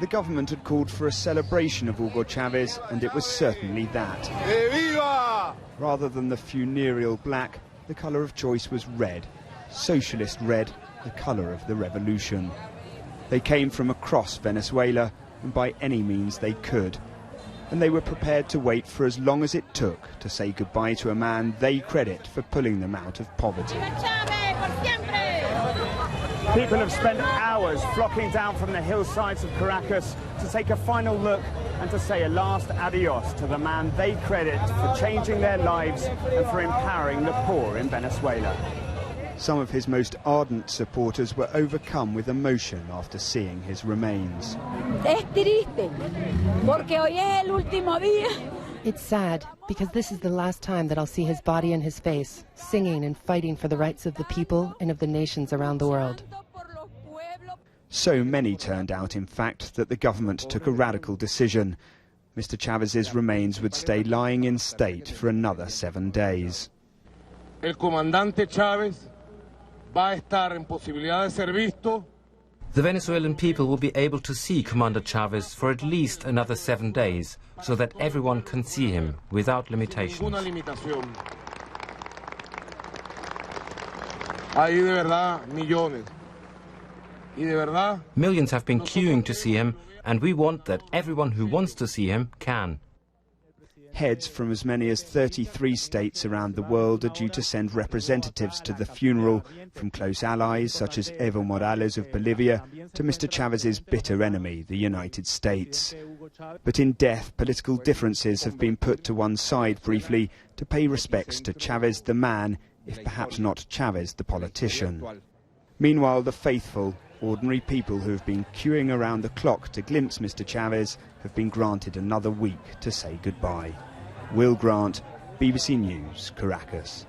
The government had called for a celebration of Hugo Chavez, and it was certainly that. Rather than the funereal black, the colour of choice was red. Socialist red, the colour of the revolution. They came from across Venezuela, and by any means they could. And they were prepared to wait for as long as it took to say goodbye to a man they credit for pulling them out of poverty. People have spent hours flocking down from the hillsides of Caracas to take a final look and to say a last adios to the man they credit for changing their lives and for empowering the poor in Venezuela. Some of his most ardent supporters were overcome with emotion after seeing his remains. It's sad, because this is the last time that I'll see his body and his face, singing and fighting for the rights of the people and of the nations around the world. So many turned out, in fact, that the government took a radical decision. Mr. Chavez's remains would stay lying in state for another 7 days. El comandante Chávez va a estar en posibilidad de ser visto. The Venezuelan people will be able to see Commander Chavez for at least another 7 days, so that everyone can see him without limitations. Hay de verdad millones. Y de verdad. Millions have been queuing to see him, and we want that everyone who wants to see him can. Heads from as many as 33 states around the world are due to send representatives to the funeral, from close allies such as Evo Morales of Bolivia to Mr. Chavez's bitter enemy, the United States. But in death, political differences have been put to one side briefly to pay respects to Chavez the man, if perhaps not Chavez the politician. Meanwhile, the faithful, ordinary people who have been queuing around the clock to glimpse Mr. Chavez have been granted another week to say goodbye. Will Grant, BBC News, Caracas.